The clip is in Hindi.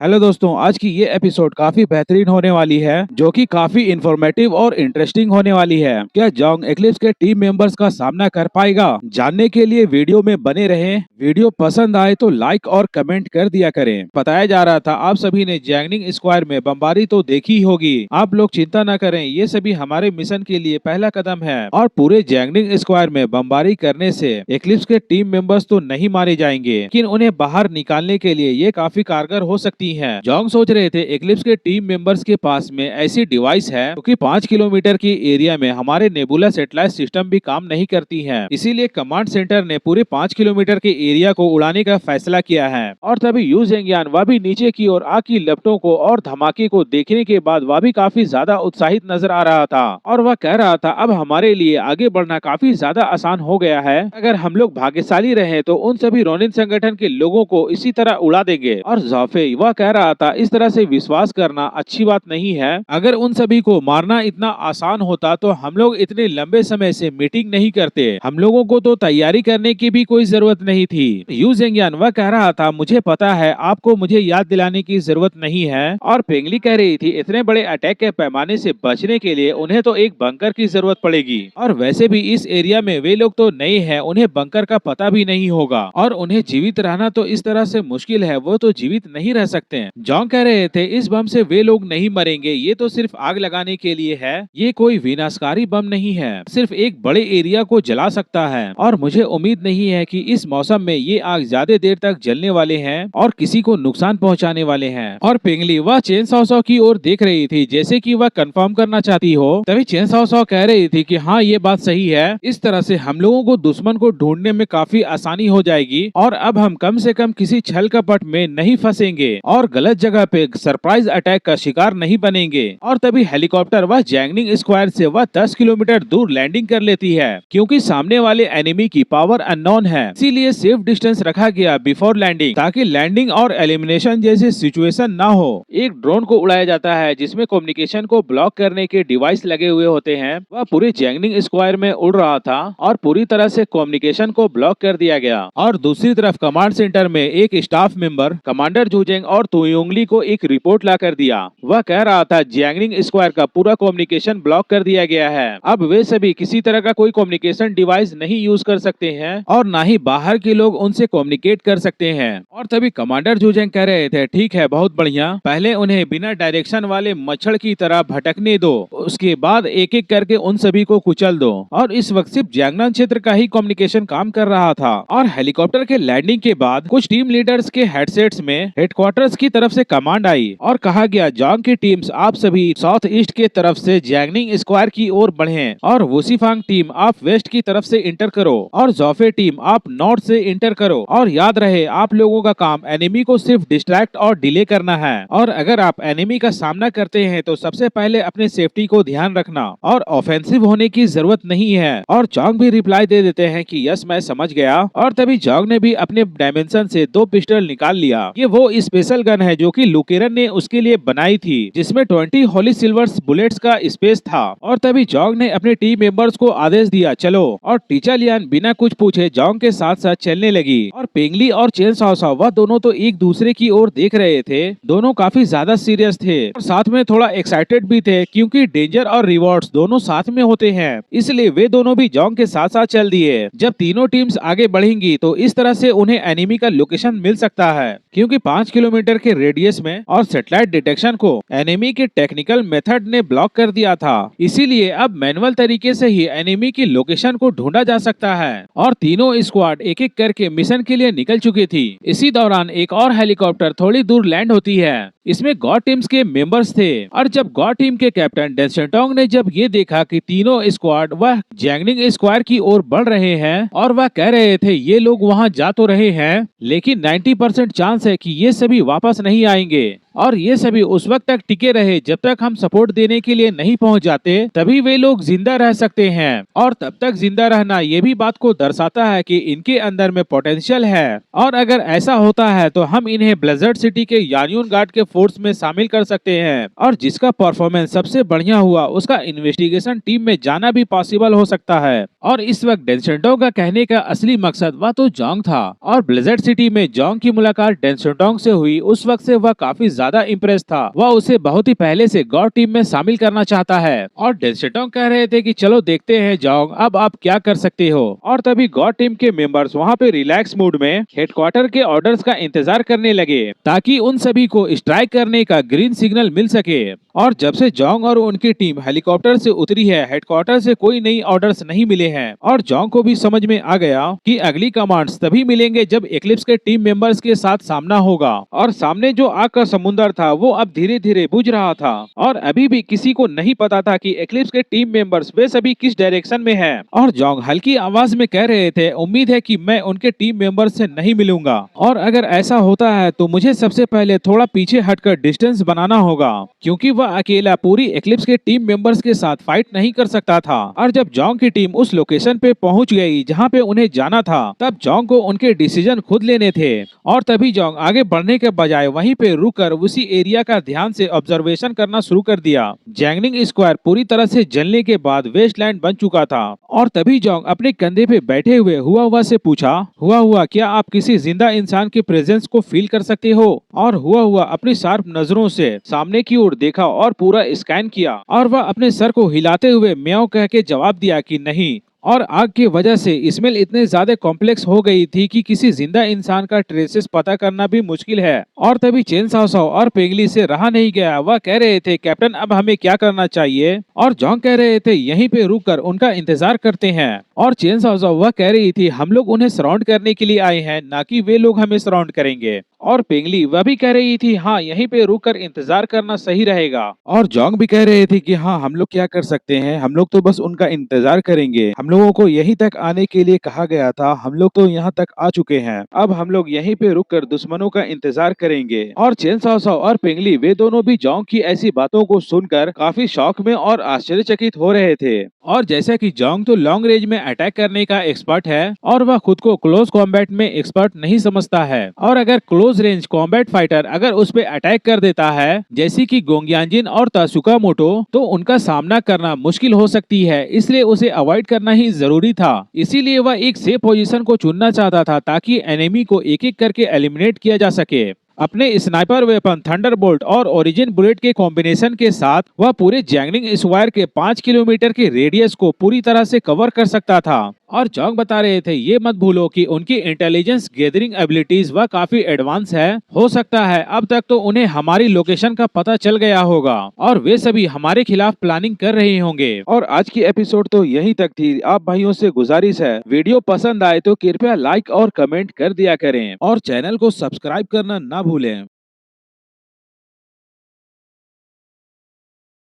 हेलो दोस्तों, आज की ये एपिसोड काफी बेहतरीन होने वाली है, जो कि काफी इंफॉर्मेटिव और इंटरेस्टिंग होने वाली है। क्या जोंग एक्लिप्स के टीम मेंबर्स का सामना कर पाएगा? जानने के लिए वीडियो में बने रहें। वीडियो पसंद आए तो लाइक और कमेंट कर दिया करें। बताया जा रहा था आप सभी ने जैंगनिंग स्क्वायर में बमबारी तो देखी होगी। आप लोग चिंता न करें, ये सभी हमारे मिशन के लिए पहला कदम है और पूरे जैंगनिंग स्क्वायर में बमबारी करने से एक्लिप्स के टीम मेंबर्स तो नहीं मारे जाएंगे, लेकिन उन्हें बाहर निकालने के लिए ये काफी कारगर हो सकती है। जोंग सोच रहे थे एक्लिप्स के टीम मेंबर्स के पास में ऐसी डिवाइस है क्योंकि 5 किलोमीटर की एरिया में हमारे नेबुला सैटेलाइट सिस्टम भी काम नहीं करती है। इसीलिए कमांड सेंटर ने पूरे 5 किलोमीटर के एरिया को उड़ाने का फैसला किया है। और तभी यू जेंगियान वह भी नीचे की ओर आग की लपटों को और धमाके को देखने के बाद वह भी काफी ज्यादा उत्साहित नजर आ रहा था और वह कह रहा था अब हमारे लिए आगे बढ़ना काफी ज्यादा आसान हो गया है। अगर हम लोग भाग्यशाली रहे तो उन सभी रोनिन संगठन के लोगों को इसी तरह उड़ा देंगे। और ज़ॉफे वह कह रहा था इस तरह से विश्वास करना अच्छी बात नहीं है। अगर उन सभी को मारना इतना आसान होता तो हम लोग इतने लंबे समय से मीटिंग नहीं करते। हम लोगों को तो तैयारी करने की भी कोई जरूरत नहीं थी। यू जेंगियान वह कह रहा था मुझे पता है आपको मुझे याद दिलाने की जरूरत नहीं है। और पेंगली कह रही थी इतने बड़े अटैक के पैमाने से बचने के लिए उन्हें तो एक बंकर की जरूरत पड़ेगी। और वैसे भी इस एरिया में वे लोग तो नए हैं, उन्हें बंकर का पता भी नहीं होगा और उन्हें जीवित रहना तो इस तरह से मुश्किल है, वो तो जीवित नहीं रह सकते हैं। जोंग कह रहे थे इस बम से वे लोग नहीं मरेंगे, ये तो सिर्फ आग लगाने के लिए है, ये कोई विनाशकारी बम नहीं है, सिर्फ एक बड़े एरिया को जला सकता है। और मुझे उम्मीद नहीं है कि इस मौसम में ये आग ज्यादा देर तक जलने वाले हैं और किसी को नुकसान पहुंचाने वाले हैं। और पेंगली वह चेन सॉ की ओर देख रही थी जैसे कि वह कंफर्म करना चाहती हो। तभी चेन सॉ कह रही थी कि हाँ ये बात सही है, इस तरह से हम लोगों को दुश्मन को ढूंढने में काफी आसानी हो जाएगी और अब हम कम से कम किसी छल कपट में नहीं फंसेंगे और गलत जगह पे सरप्राइज अटैक का शिकार नहीं बनेंगे। और तभी हेलीकॉप्टर वह जैंगनिंग स्क्वायर से वह 10 किलोमीटर दूर लैंडिंग कर लेती है क्योंकि सामने वाले एनिमी की पावर अननोन है, इसीलिए सेफ डिस्टेंस रखा गया बिफोर लैंडिंग ताकि लैंडिंग और एलिमिनेशन जैसी सिचुएशन ना हो। एक ड्रोन को उड़ाया जाता है जिसमें कम्युनिकेशन को ब्लॉक करने के डिवाइस लगे हुए होते हैं। वह पूरे जैंगनिंग स्क्वायर में उड़ रहा था और पूरी तरह से कम्युनिकेशन को ब्लॉक कर दिया गया। और दूसरी तरफ कमांड सेंटर में एक स्टाफ मेंबर कमांडर जूजेंग और तुयोंगली को एक रिपोर्ट ला कर दिया। वह कह रहा था जैंगनिंग स्क्वायर का पूरा कम्युनिकेशन ब्लॉक कर दिया गया है, अब वे सभी किसी तरह का कोई कम्युनिकेशन डिवाइस नहीं यूज कर सकते हैं और ना ही बाहर के लोग उनसे कम्युनिकेट कर सकते हैं। और तभी कमांडर जूजेंग कह रहे थे ठीक है बहुत बढ़िया, पहले उन्हें बिना डायरेक्शन वाले मच्छर की तरह भटकने दो, उसके बाद एक एक करके उन सभी को कुचल दो। और इस वक्त सिर्फ जैंगनान क्षेत्र का ही कम्युनिकेशन काम कर रहा था। और हेलीकॉप्टर के लैंडिंग के बाद कुछ टीम लीडर्स के हेडसेट्स में हेडक्वार्टर्स की तरफ से कमांड आई और कहा गया जोंग की टीम्स आप सभी साउथ ईस्ट के तरफ से जैंगनिंग स्क्वायर की ओर बढ़ें और वुसीफांग टीम आप वेस्ट की तरफ से इंटर करो और ज़ॉफे टीम आप नॉर्थ से इंटर करो। और याद रहे आप लोगों का काम एनिमी को सिर्फ डिस्ट्रैक्ट और डिले करना है और अगर आप एनिमी का सामना करते हैं तो सबसे पहले अपने सेफ्टी को ध्यान रखना और ऑफेंसिव होने की जरूरत नहीं है। और जोंग भी रिप्लाई दे देते हैं कि यस मैं समझ गया। और तभी जोंग ने भी अपने डायमेंशन से 2 पिस्टल निकाल लिया। ये वो स्पेशल गन है जो कि लुकेरन ने उसके लिए बनाई थी जिसमें 20 होली सिल्वर्स बुलेट्स का स्पेस था। और तभी जोंग ने अपने टीम मेंबर्स को आदेश दिया चलो, और टीचा लियान बिना कुछ पूछे जोंग के साथ साथ चलने लगी। और पेंगली और चेन सॉ वह दोनों तो एक दूसरे की ओर देख रहे थे, दोनों काफी ज्यादा सीरियस थे और साथ में थोड़ा एक्साइटेड भी थे क्योंकि डेंजर और रिवॉर्ड्स दोनों साथ में होते हैं, इसलिए वे दोनों भी जोंग के साथ साथ चल दिए। जब तीनों टीम्स आगे बढ़ेंगी तो इस तरह से उन्हें एनिमी का लोकेशन मिल सकता है क्योंकि 5 किलोमीटर के रेडियस में और सैटेलाइट डिटेक्शन को एनिमी के टेक्निकल मेथड ने ब्लॉक कर दिया था, इसीलिए अब मैनुअल तरीके से ही एनिमी की लोकेशन को ढूंढा जा सकता है। और तीनों स्क्वाड एक एक करके मिशन के लिए निकल चुकी थी। इसी दौरान एक और हेलीकॉप्टर थोड़ी दूर लैंड होती है, इसमें गॉड टीम्स के मेंबर्स थे। और जब गॉड टीम के कैप्टन डेंसेटोंग ने जब ये देखा कि तीनों स्क्वाड वह जैंगनिंग स्क्वायर की ओर बढ़ रहे हैं और वह कह रहे थे ये लोग वहां जा तो रहे हैं लेकिन 90% चांस है कि ये सभी वापस नहीं आएंगे, और ये सभी उस वक्त तक टिके रहे जब तक हम सपोर्ट देने के लिए नहीं पहुंच जाते, तभी वे लोग जिंदा रह सकते हैं। और तब तक जिंदा रहना ये भी बात को दर्शाता है कि इनके अंदर में पोटेंशियल है। और अगर ऐसा होता है तो हम इन्हें ब्लिज़र्ड सिटी के यान्यून गार्ड के फोर्स में शामिल कर सकते हैं, और जिसका परफॉर्मेंस सबसे बढ़िया हुआ उसका इन्वेस्टिगेशन टीम में जाना भी पॉसिबल हो सकता है। और इस वक्त डेंसेटोंग का कहने का असली मकसद वह तो जोंग था, और ब्लिज़र्ड सिटी में जोंग की मुलाकात डेंसेटोंग से हुई उस वक्त से वह काफी ज्यादा इम्प्रेस था। वह उसे बहुत ही पहले से गॉड टीम में शामिल करना चाहता है, और डेंसेटोंग कह रहे थे कि चलो देखते हैं जोंग, अब आप क्या कर सकते हो। और तभी गॉड टीम के मेंबर्स वहां पे रिलैक्स मूड में हेडक्वार्टर के ऑर्डर्स का इंतजार करने लगे, ताकि उन सभी को स्ट्राइक करने का ग्रीन सिग्नल मिल सके। और जब से जोंग और उनकी टीम हेलीकॉप्टर से उतरी है, हेडक्वार्टर से कोई नई ऑर्डर्स नहीं मिले हैं, और जोंग को भी समझ में आ गया कि अगली कमांड्स तभी मिलेंगे जब एक्लिप्स के टीम मेंबर्स के साथ सामना होगा। और सामने जो आग का समुंदर था वो अब धीरे धीरे बुझ रहा था, और अभी भी किसी को नहीं पता था कि एक्लिप्स के टीम मेंबर्स वे सभी किस डायरेक्शन में हैं। और जोंग हल्की आवाज में कह रहे थे, उम्मीद है कि मैं उनके टीम मेंबर्स से नहीं मिलूंगा, और अगर ऐसा होता है तो मुझे सबसे पहले थोड़ा पीछे हटकर डिस्टेंस बनाना होगा, क्योंकि वह अकेला पूरी एक्लिप्स के टीम मेंबर्स के साथ फाइट नहीं कर सकता था। और जब जोंग की टीम उस लोकेशन पे पहुंच गई जहां पे उन्हें जाना था, तब जोंग को उनके डिसीजन खुद लेने थे। और तभी जोंग आगे बढ़ने के बजाय वहीं पे रुककर उसी एरिया का ध्यान से ऑब्जर्वेशन करना शुरू कर दिया। जैंगनिंग स्क्वायर पूरी तरह से जलने के बाद वेस्टलैंड बन चुका था। और तभी जोंग अपने कंधे पे बैठे हुए हुआ से पूछा, हुआ क्या आप किसी जिंदा इंसान के प्रेजेंस को फील कर सकते हो? और हुआ अपनी शार्प नजरों से सामने की ओर देखा और पूरा स्कैन किया, और वह अपने सर को हिलाते हुए म्याऊं कह के जवाब दिया कि नहीं। और आग की वजह से स्मेल इतने ज्यादा कॉम्प्लेक्स हो गई थी कि किसी जिंदा इंसान का ट्रेसेस पता करना भी मुश्किल है। और तभी चेन साओ और पेंगली से रहा नहीं गया, वह कह रहे थे, कैप्टन अब हमें क्या करना चाहिए? और जोंग कह रहे थे, यहीं पे रुककर उनका इंतजार करते हैं। और चेन साओ वह कह रही थी, हम लोग उन्हें सराउंड करने के लिए आए हैं, ना कि वे लोग हमें सराउंड करेंगे। और पेंगली वह भी कह रही थी, हाँ यहीं पे रुककर इंतजार करना सही रहेगा। और जोंग भी कह रहे थे कि हाँ हम लोग क्या कर सकते हैं, हम लोग तो बस उनका इंतजार करेंगे, हम लोगों को यहीं तक आने के लिए कहा गया था, हम लोग तो यहाँ तक आ चुके हैं, अब हम लोग यहीं पे रुककर दुश्मनों का इंतजार करेंगे। और चेन साओ और पेंगली वे दोनों भी जोंग की ऐसी बातों को सुनकर काफी शौक में और आश्चर्यचकित हो रहे थे। और जैसा कि जोंग तो लॉन्ग रेंज में अटैक करने का एक्सपर्ट है, और वह खुद को क्लोज कॉम्बैट में एक्सपर्ट नहीं समझता है, और अगर क्लोज रेंज कॉम्बैट फाइटर अगर उस पे अटैक कर देता है, जैसे कि गोंगयांजिन और तासुका मोटो, तो उनका सामना करना मुश्किल हो सकती है, इसलिए उसे अवॉइड करना ही जरूरी था। इसीलिए वह एक सेफ पोजीशन को चुनना चाहता था, ताकि एनिमी को एक एक करके एलिमिनेट किया जा सके। अपने स्नाइपर वेपन थंडरबोल्ट और ओरिजिन बुलेट के कॉम्बिनेशन के साथ वह पूरे जैंगनिंग स्क्वायर के 5 किलोमीटर के रेडियस को पूरी तरह से कवर कर सकता था। और जोंग बता रहे थे, ये मत भूलो कि उनकी इंटेलिजेंस गैदरिंग एबिलिटीज वह काफी एडवांस है, हो सकता है अब तक तो उन्हें हमारी लोकेशन का पता चल गया होगा, और वे सभी हमारे खिलाफ प्लानिंग कर रहे होंगे। और आज की एपिसोड तो यहीं तक थी। आप भाइयों से गुजारिश है, वीडियो पसंद आए तो कृपया लाइक और कमेंट कर दिया करें, और चैनल को सब्सक्राइब करना ना भूलें।